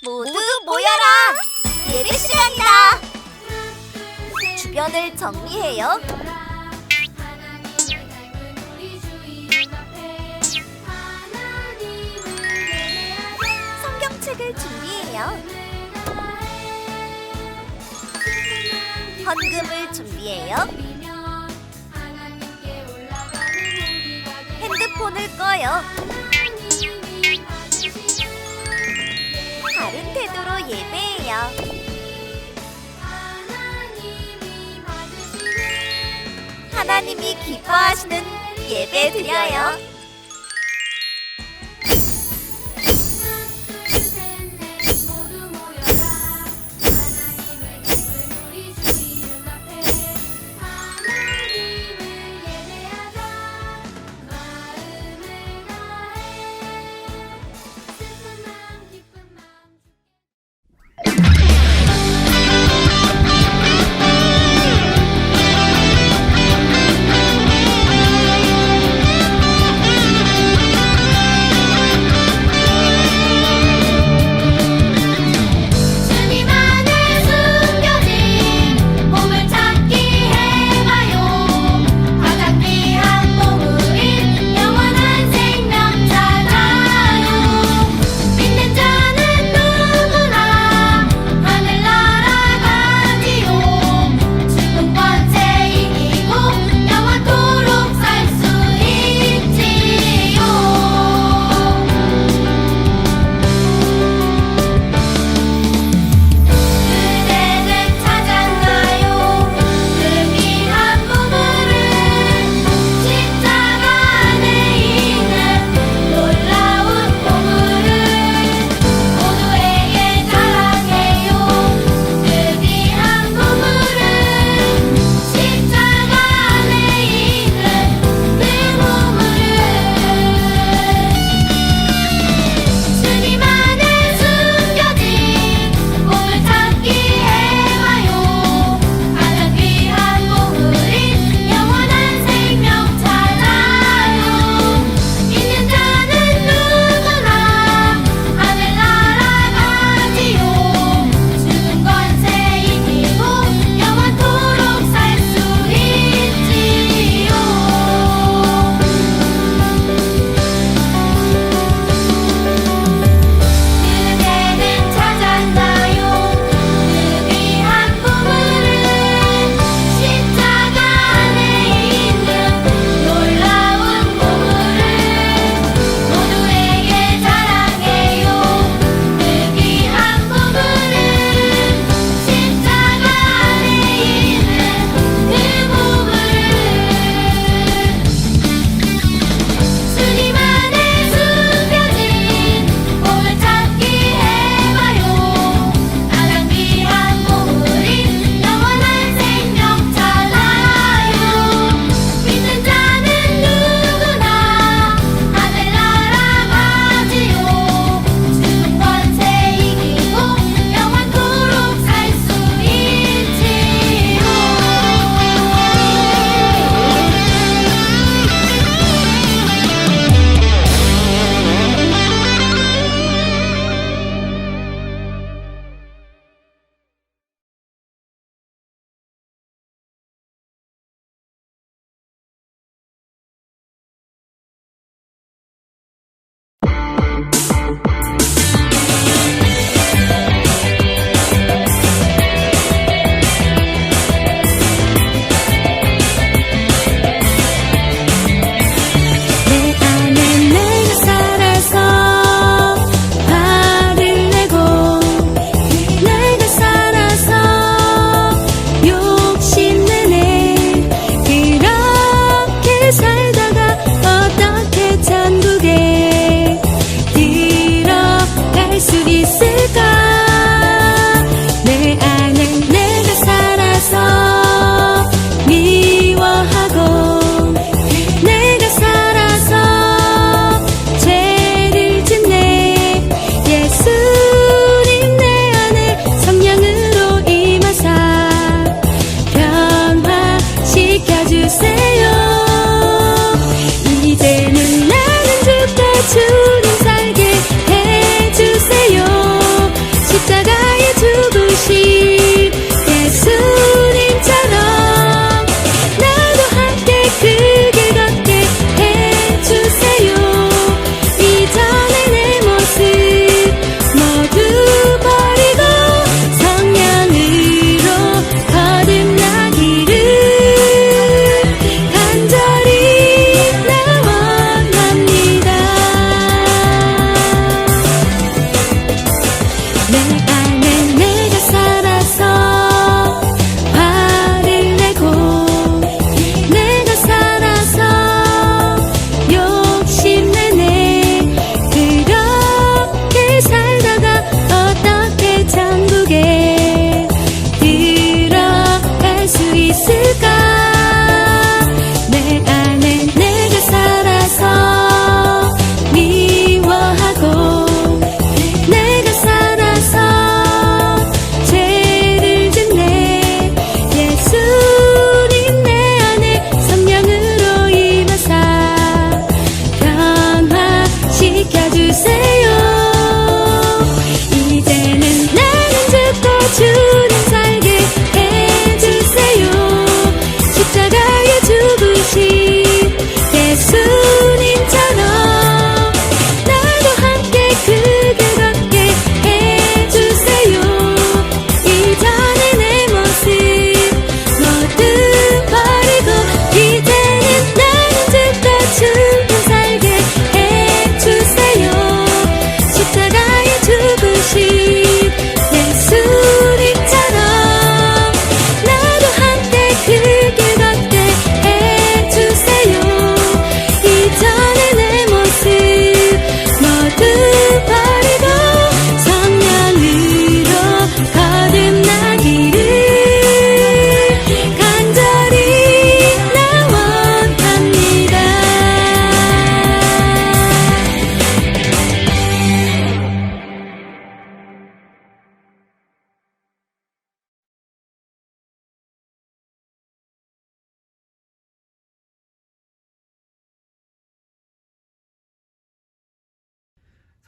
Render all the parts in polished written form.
모두 모여라! 예배 시간이다! 주변을 정리해요. 성경책을 준비해요. 헌금을 준비해요. 핸드폰을 꺼요. 바른 태도로 예배해요. 하나님이 기뻐하시는 예배 드려요.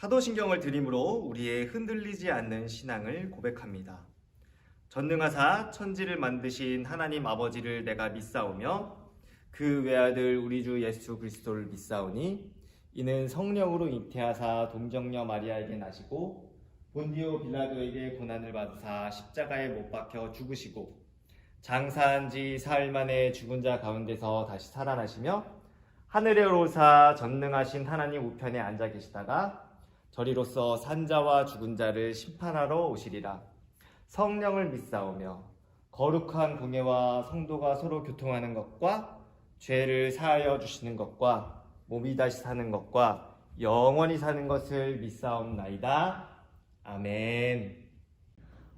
사도신경을 드림으로 우리의 흔들리지 않는 신앙을 고백합니다. 전능하사 천지를 만드신 하나님 아버지를 내가 믿사오며 그 외아들 우리 주 예수 그리스도를 믿사오니 이는 성령으로 잉태하사 동정녀 마리아에게 나시고 본디오 빌라도에게 고난을 받으사 십자가에 못 박혀 죽으시고 장사한 지 사흘 만에 죽은 자 가운데서 다시 살아나시며 하늘에 오르사 전능하신 하나님 우편에 앉아 계시다가 저리로서 산자와 죽은 자를 심판하러 오시리라. 성령을 믿사오며 거룩한 공예와 성도가 서로 교통하는 것과 죄를 사하여 주시는 것과 몸이 다시 사는 것과 영원히 사는 것을 믿사옵나이다. 아멘.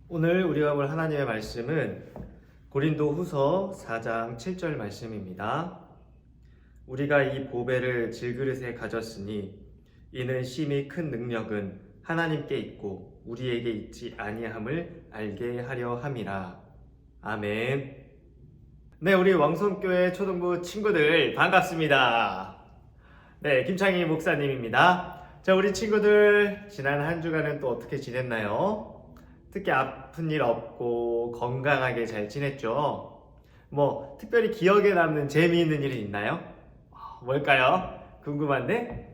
오늘 우리가 볼 하나님의 말씀은 고린도 후서 4장 7절 말씀입니다. 우리가 이 보배를 질그릇에 가졌으니 이는 심히 큰 능력은 하나님께 있고 우리에게 있지 아니함을 알게 하려 함이라. 아멘. 네, 우리 왕성교회 초등부 친구들 반갑습니다. 네, 김창희 목사님입니다. 자, 우리 친구들 지난 한 주간은 또 어떻게 지냈나요? 특히 아픈 일 없고 건강하게 잘 지냈죠? 뭐 특별히 기억에 남는 재미있는 일이 있나요? 뭘까요? 궁금한데?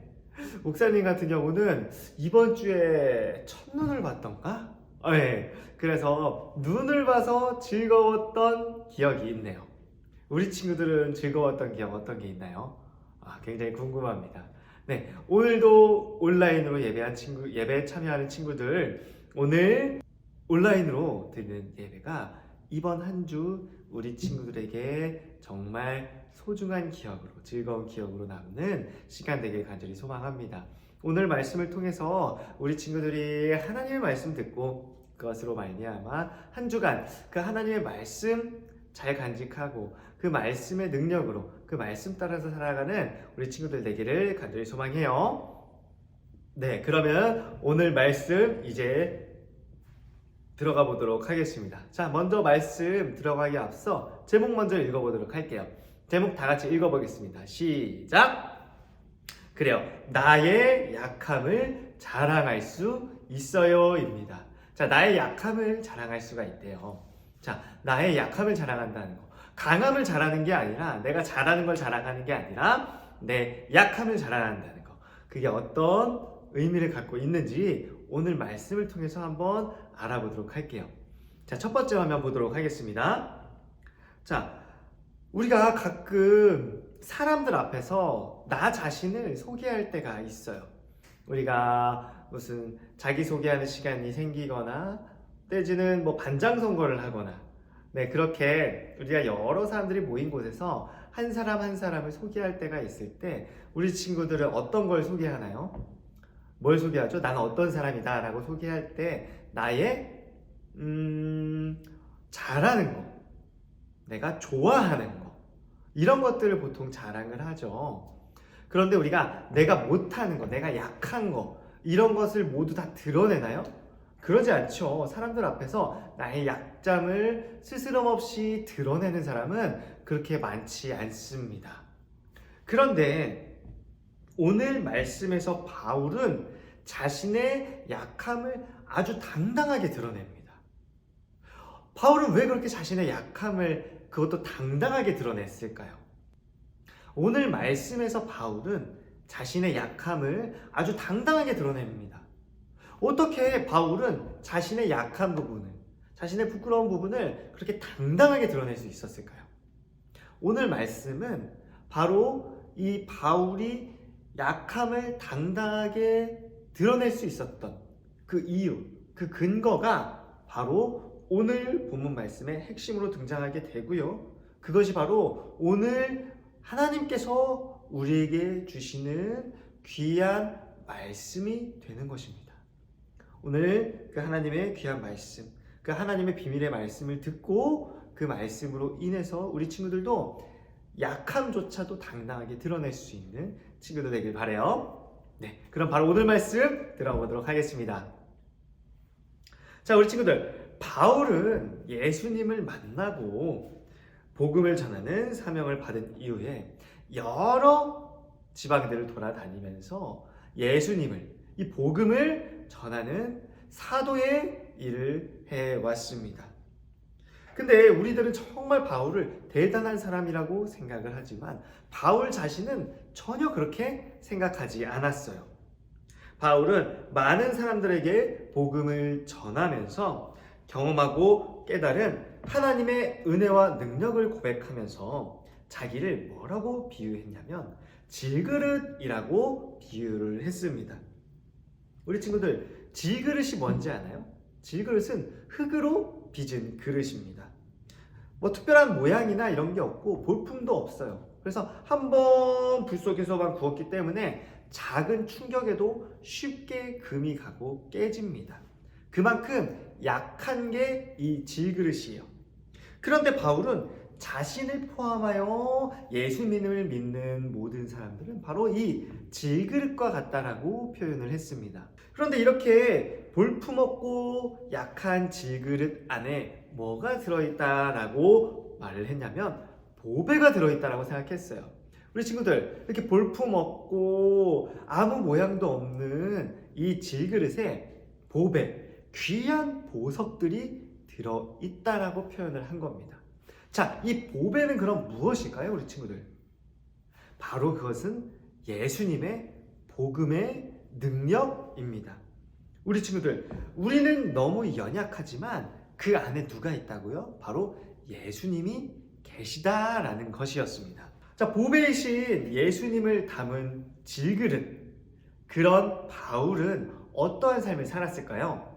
목사님 같은 경우는 이번 주에 첫눈을 봤던가? 네, 그래서 눈을 봐서 즐거웠던 기억이 있네요. 우리 친구들은 즐거웠던 기억 어떤 게 있나요? 굉장히 궁금합니다. 네, 오늘도 온라인으로 예배에 참여하는 친구들, 오늘 온라인으로 드리는 예배가 이번 한 주 우리 친구들에게 정말 소중한 기억으로, 즐거운 기억으로 남는 시간 되길 간절히 소망합니다. 오늘 말씀을 통해서 우리 친구들이 하나님의 말씀 듣고 그것으로 말미암아 한 주간 그 하나님의 말씀 잘 간직하고 그 말씀의 능력으로 그 말씀 따라서 살아가는 우리 친구들 되기를 간절히 소망해요. 네, 그러면 오늘 말씀 이제 들어가 보도록 하겠습니다. 자, 먼저 말씀 들어가기 앞서 제목 먼저 읽어보도록 할게요. 제목 다 같이 읽어보겠습니다. 시작! 그래요. 나의 약함을 자랑할 수 있어요 입니다. 자, 나의 약함을 자랑할 수가 있대요. 자, 나의 약함을 자랑한다는 거. 강함을 자랑하는 게 아니라, 내가 잘하는 걸 자랑하는 게 아니라 내 약함을 자랑한다는 거. 그게 어떤 의미를 갖고 있는지 오늘 말씀을 통해서 한번 알아보도록 할게요. 자, 첫 번째 화면 보도록 하겠습니다. 자, 우리가 가끔 사람들 앞에서 나 자신을 소개할 때가 있어요. 우리가 무슨 자기소개하는 시간이 생기거나 때지는 뭐 반장 선거를 하거나, 네, 그렇게 우리가 여러 사람들이 모인 곳에서 한 사람 한 사람을 소개할 때가 있을 때 우리 친구들은 어떤 걸 소개하나요? 뭘 소개하죠? 나는 어떤 사람이다 라고 소개할 때 나의 잘하는 거, 내가 좋아하는 거, 이런 것들을 보통 자랑을 하죠. 그런데 우리가 내가 못하는 거, 내가 약한 거, 이런 것을 모두 다 드러내나요? 그러지 않죠. 사람들 앞에서 나의 약점을 스스럼 없이 드러내는 사람은 그렇게 많지 않습니다. 그런데 오늘 말씀에서 바울은 자신의 약함을 아주 당당하게 드러냅니다. 바울은 왜 그렇게 자신의 약함을 그것도 당당하게 드러냈을까요? 오늘 말씀에서 바울은 자신의 약함을 아주 당당하게 드러냅니다. 어떻게 바울은 자신의 약한 부분을, 자신의 부끄러운 부분을 그렇게 당당하게 드러낼 수 있었을까요? 오늘 말씀은 바로 이 바울이 약함을 당당하게 드러낼 수 있었던 그 이유, 그 근거가 바로 오늘 본문 말씀의 핵심으로 등장하게 되고요. 그것이 바로 오늘 하나님께서 우리에게 주시는 귀한 말씀이 되는 것입니다. 오늘 그 하나님의 귀한 말씀, 그 하나님의 비밀의 말씀을 듣고 그 말씀으로 인해서 우리 친구들도 약함조차도 당당하게 드러낼 수 있는 친구들 되길 바라요. 네, 그럼 바로 오늘 말씀 들어보도록 하겠습니다. 자, 우리 친구들, 바울은 예수님을 만나고 복음을 전하는 사명을 받은 이후에 여러 지방들을 돌아다니면서 예수님을, 이 복음을 전하는 사도의 일을 해왔습니다. 근데 우리들은 정말 바울을 대단한 사람이라고 생각을 하지만 바울 자신은 전혀 그렇게 생각하지 않았어요. 바울은 많은 사람들에게 복음을 전하면서 경험하고 깨달은 하나님의 은혜와 능력을 고백하면서 자기를 뭐라고 비유했냐면 질그릇이라고 비유를 했습니다. 우리 친구들, 질그릇이 뭔지 아나요? 질그릇은 흙으로 빚은 그릇입니다. 뭐 특별한 모양이나 이런 게 없고 볼품도 없어요. 그래서 한번 불 속에서만 구웠기 때문에 작은 충격에도 쉽게 금이 가고 깨집니다. 그만큼 약한 게 이 질그릇이에요. 그런데 바울은 자신을 포함하여 예수님을 믿는 모든 사람들은 바로 이 질그릇과 같다라고 표현을 했습니다. 그런데 이렇게 볼품없고 약한 질그릇 안에 뭐가 들어있다라고 말을 했냐면 보배가 들어있다라고 생각했어요. 우리 친구들, 이렇게 볼품없고 아무 모양도 없는 이 질그릇에 보배, 귀한 보석들이 들어있다라고 표현을 한 겁니다. 자, 이 보배는 그럼 무엇일까요, 우리 친구들? 바로 그것은 예수님의 복음의 능력입니다. 우리 친구들, 우리는 너무 연약하지만 그 안에 누가 있다고요? 바로 예수님이 계시다라는 것이었습니다. 자, 보배이신 예수님을 담은 질그릇, 그런 바울은 어떠한 삶을 살았을까요?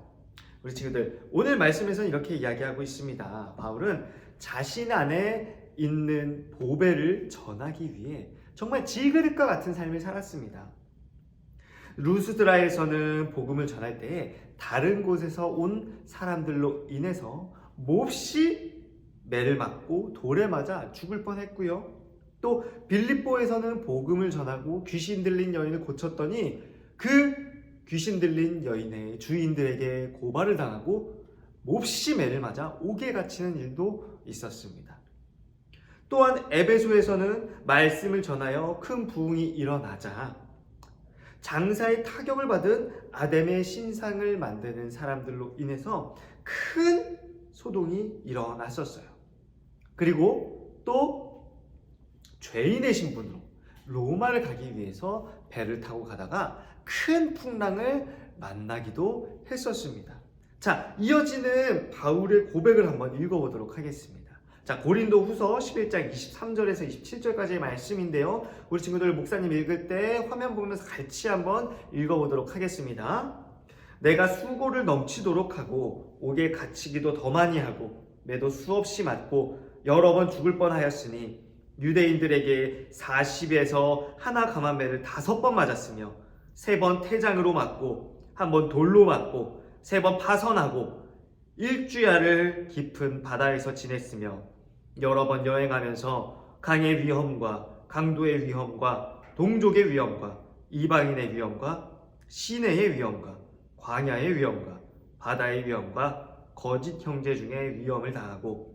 우리 친구들, 오늘 말씀에서는 이렇게 이야기하고 있습니다. 바울은 자신 안에 있는 보배를 전하기 위해 정말 질그릇과 같은 삶을 살았습니다. 루스드라에서는 복음을 전할 때에 다른 곳에서 온 사람들로 인해서 몹시 매를 맞고 돌에 맞아 죽을 뻔했고요. 또 빌립보에서는 복음을 전하고 귀신 들린 여인을 고쳤더니 그 귀신 들린 여인의 주인들에게 고발을 당하고 몹시 매를 맞아 옥에 갇히는 일도 있었습니다. 또한 에베소에서는 말씀을 전하여 큰 부흥이 일어나자 장사의 타격을 받은 아담의 신상을 만드는 사람들로 인해서 큰 소동이 일어났었어요. 그리고 또 죄인의 신분으로 로마를 가기 위해서 배를 타고 가다가 큰 풍랑을 만나기도 했었습니다. 자, 이어지는 바울의 고백을 한번 읽어보도록 하겠습니다. 자, 고린도 후서 11장 23절에서 27절까지의 말씀인데요. 우리 친구들 목사님 읽을 때 화면 보면서 같이 한번 읽어보도록 하겠습니다. 내가 수고를 넘치도록 하고 옥에 갇히기도 더 많이 하고 매도 수없이 맞고 여러 번 죽을 뻔하였으니 유대인들에게 40에서 하나 감한 매를 5번 맞았으며 3번 태장으로 맞고 1번 돌로 맞고 3번 파선하고 일주야를 깊은 바다에서 지냈으며 여러 번 여행하면서 강의 위험과 강도의 위험과 동족의 위험과 이방인의 위험과 시내의 위험과 광야의 위험과 바다의 위험과 거짓 형제 중에 위험을 당하고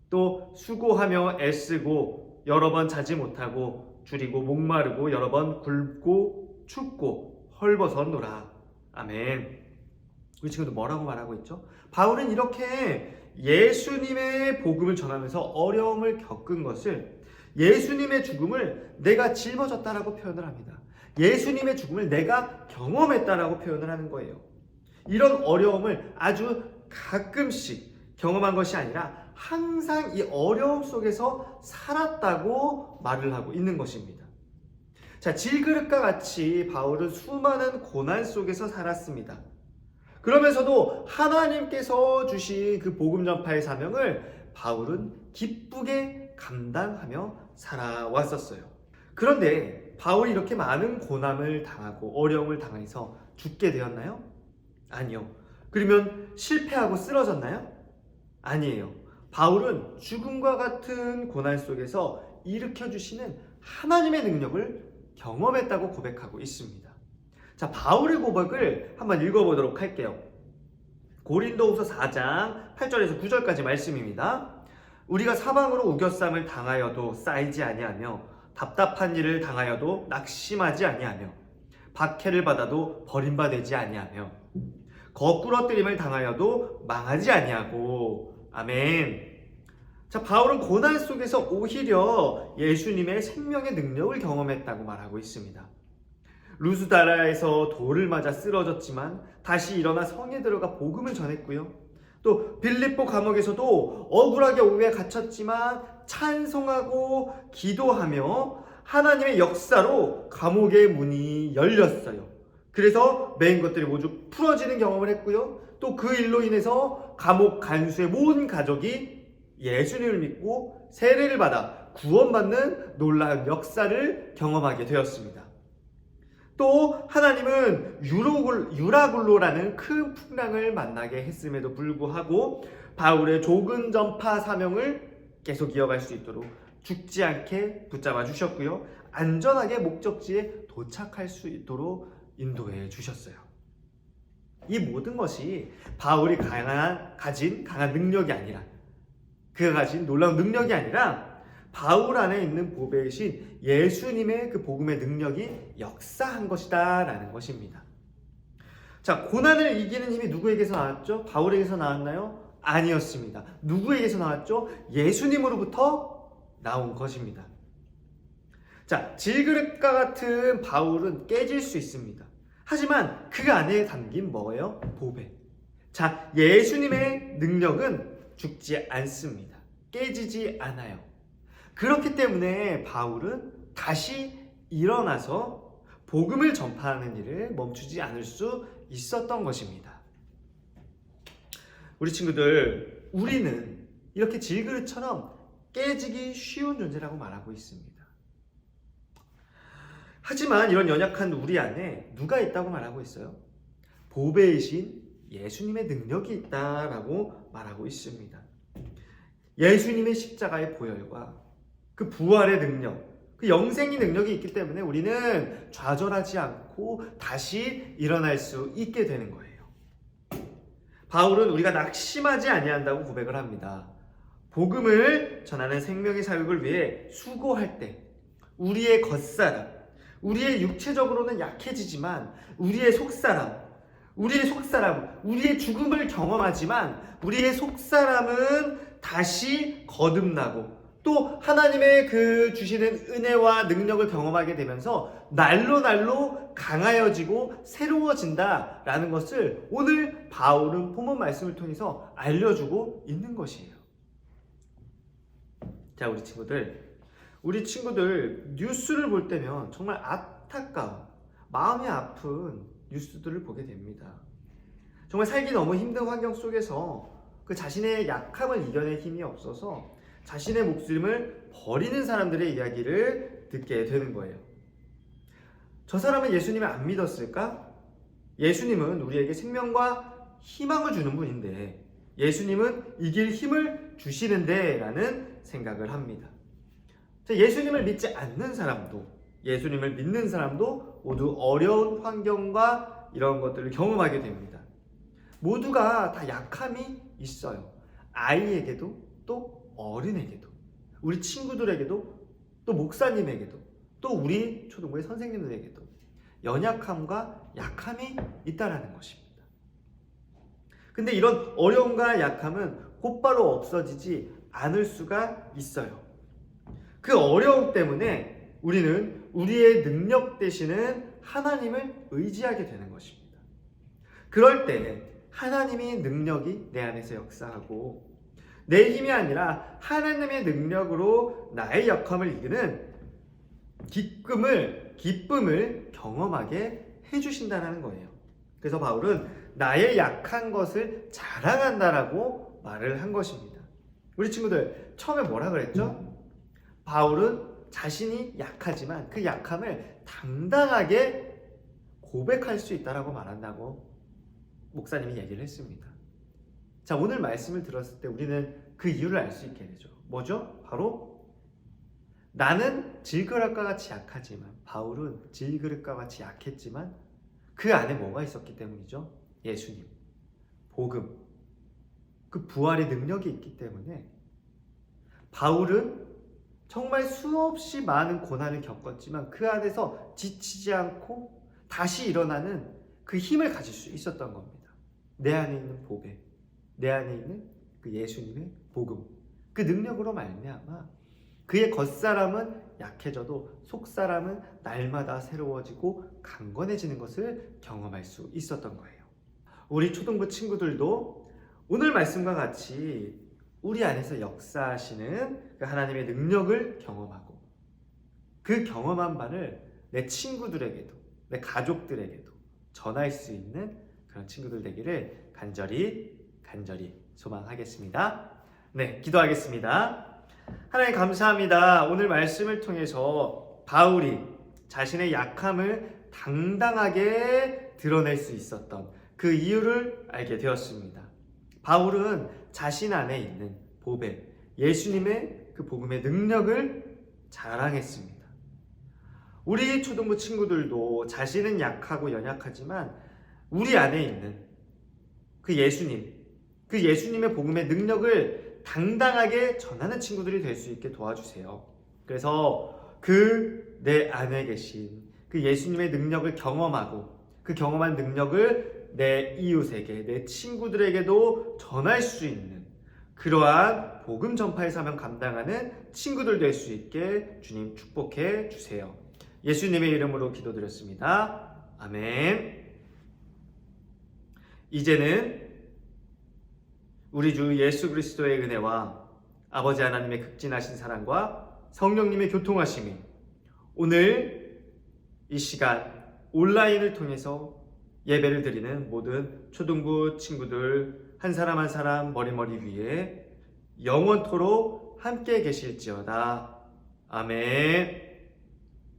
또 수고하며 애쓰고 여러 번 자지 못하고 줄이고 목마르고 여러 번 굶고 춥고 헐벗었노라. 아멘. 우리 친구들 뭐라고 말하고 있죠? 바울은 이렇게 예수님의 복음을 전하면서 어려움을 겪은 것을 예수님의 죽음을 내가 짊어졌다라고 표현을 합니다. 예수님의 죽음을 내가 경험했다라고 표현을 하는 거예요. 이런 어려움을 아주 가끔씩 경험한 것이 아니라 항상 이 어려움 속에서 살았다고 말을 하고 있는 것입니다. 자, 질그릇과 같이 바울은 수많은 고난 속에서 살았습니다. 그러면서도 하나님께서 주신 그 복음 전파의 사명을 바울은 기쁘게 감당하며 살아왔었어요. 그런데 바울이 이렇게 많은 고난을 당하고 어려움을 당해서 죽게 되었나요? 아니요. 그러면 실패하고 쓰러졌나요? 아니에요. 바울은 죽음과 같은 고난 속에서 일으켜주시는 하나님의 능력을 경험했다고 고백하고 있습니다. 자, 바울의 고백을 한번 읽어보도록 할게요. 고린도후서 4장 8절에서 9절까지 말씀입니다. 우리가 사방으로 우겨쌈을 당하여도 쌓이지 아니하며 답답한 일을 당하여도 낙심하지 아니하며 박해를 받아도 버림받지 아니하며 거꾸러뜨림을 당하여도 망하지 아니하고. 아멘. 자, 바울은 고난 속에서 오히려 예수님의 생명의 능력을 경험했다고 말하고 있습니다. 루스다라에서 돌을 맞아 쓰러졌지만 다시 일어나 성에 들어가 복음을 전했고요. 또 빌립보 감옥에서도 억울하게 오후에 갇혔지만 찬송하고 기도하며 하나님의 역사로 감옥의 문이 열렸어요. 그래서 매인 것들이 모두 풀어지는 경험을 했고요. 또 그 일로 인해서 감옥 간수의 모든 가족이 예수님을 믿고 세례를 받아 구원받는 놀라운 역사를 경험하게 되었습니다. 또 하나님은 유라굴로라는 큰 풍랑을 만나게 했음에도 불구하고 바울의 조근 전파 사명을 계속 이어갈 수 있도록 죽지 않게 붙잡아 주셨고요. 안전하게 목적지에 도착할 수 있도록 인도해 주셨어요. 이 모든 것이 바울이 가진 강한 능력이 아니라, 그가 가진 놀라운 능력이 아니라 바울 안에 있는 보배이신 예수님의 그 복음의 능력이 역사한 것이다 라는 것입니다. 자, 고난을 이기는 힘이 누구에게서 나왔죠? 바울에게서 나왔나요? 아니었습니다. 누구에게서 나왔죠? 예수님으로부터 나온 것입니다. 자, 질그릇과 같은 바울은 깨질 수 있습니다. 하지만 그 안에 담긴 뭐예요? 보배. 자, 예수님의 능력은 죽지 않습니다. 깨지지 않아요. 그렇기 때문에 바울은 다시 일어나서 복음을 전파하는 일을 멈추지 않을 수 있었던 것입니다. 우리 친구들, 우리는 이렇게 질그릇처럼 깨지기 쉬운 존재라고 말하고 있습니다. 하지만 이런 연약한 우리 안에 누가 있다고 말하고 있어요? 보배이신 예수님의 능력이 있다라고 말하고 있습니다. 예수님의 십자가의 보혈과 그 부활의 능력, 그 영생의 능력이 있기 때문에 우리는 좌절하지 않고 다시 일어날 수 있게 되는 거예요. 바울은 우리가 낙심하지 아니한다고 고백을 합니다. 복음을 전하는 생명의 사역을 위해 수고할 때 우리의 겉사람, 우리의 육체적으로는 약해지지만 우리의 속사람, 우리의 죽음을 경험하지만 우리의 속사람은 다시 거듭나고 또 하나님의 그 주시는 은혜와 능력을 경험하게 되면서 날로 강하여지고 새로워진다라는 것을 오늘 바울은 본문 말씀을 통해서 알려주고 있는 것이에요. 자, 우리 친구들 뉴스를 볼 때면 정말 안타까운, 마음이 아픈 뉴스들을 보게 됩니다. 정말 살기 너무 힘든 환경 속에서 그 자신의 약함을 이겨낼 힘이 없어서 자신의 목숨을 버리는 사람들의 이야기를 듣게 되는 거예요. 저 사람은 예수님을 안 믿었을까? 예수님은 우리에게 생명과 희망을 주는 분인데 예수님은 이길 힘을 주시는데 라는 생각을 합니다. 예수님을 믿지 않는 사람도 예수님을 믿는 사람도 모두 어려운 환경과 이런 것들을 경험하게 됩니다. 모두가 다 약함이 있어요. 아이에게도 또 어른에게도, 우리 친구들에게도, 또 목사님에게도, 또 우리 초등부의 선생님들에게도 연약함과 약함이 있다라는 것입니다. 근데 이런 어려움과 약함은 곧바로 없어지지 않을 수가 있어요. 그 어려움 때문에 우리는 우리의 능력 되시는 하나님을 의지하게 되는 것입니다. 그럴 때 하나님의 능력이 내 안에서 역사하고 내 힘이 아니라 하나님의 능력으로 나의 약함을 이기는 기쁨을 경험하게 해주신다는 거예요. 그래서 바울은 나의 약한 것을 자랑한다라고 말을 한 것입니다. 우리 친구들 처음에 뭐라 그랬죠? 바울은 자신이 약하지만 그 약함을 당당하게 고백할 수 있다라고 말한다고 목사님이 얘기를 했습니다. 자, 오늘 말씀을 들었을 때 우리는 그 이유를 알 수 있게 되죠. 뭐죠? 바로 나는 질그릇과 같이 약하지만, 바울은 질그릇과 같이 약했지만 그 안에 뭐가 있었기 때문이죠? 예수님, 복음, 그 부활의 능력이 있기 때문에 바울은 정말 수없이 많은 고난을 겪었지만 그 안에서 지치지 않고 다시 일어나는 그 힘을 가질 수 있었던 겁니다. 내 안에 있는 보배, 내 안에 있는 그 예수님의 복음, 그 능력으로 말미암아 그의 겉사람은 약해져도 속사람은 날마다 새로워지고 강건해지는 것을 경험할 수 있었던 거예요. 우리 초등부 친구들도 오늘 말씀과 같이 우리 안에서 역사하시는 그 하나님의 능력을 경험하고 그 경험한 바를 내 친구들에게도 내 가족들에게도 전할 수 있는 그런 친구들 되기를 간절히 소망하겠습니다. 네, 기도하겠습니다. 하나님 감사합니다. 오늘 말씀을 통해서 바울이 자신의 약함을 당당하게 드러낼 수 있었던 그 이유를 알게 되었습니다. 바울은 자신 안에 있는 보배, 예수님의 그 복음의 능력을 자랑했습니다. 우리 초등부 친구들도 자신은 약하고 연약하지만 우리 안에 있는 그 예수님, 그 예수님의 복음의 능력을 당당하게 전하는 친구들이 될 수 있게 도와주세요. 그래서 그 내 안에 계신 그 예수님의 능력을 경험하고 그 경험한 능력을 내 이웃에게, 내 친구들에게도 전할 수 있는 그러한 복음 전파의 사명 감당하는 친구들 될 수 있게 주님 축복해 주세요. 예수님의 이름으로 기도드렸습니다. 아멘. 이제는 우리 주 예수 그리스도의 은혜와 아버지 하나님의 극진하신 사랑과 성령님의 교통하심이 오늘 이 시간 온라인을 통해서 예배를 드리는 모든 초등부 친구들 한 사람 한 사람 머리머리 위에 영원토록 함께 계실지어다. 아멘.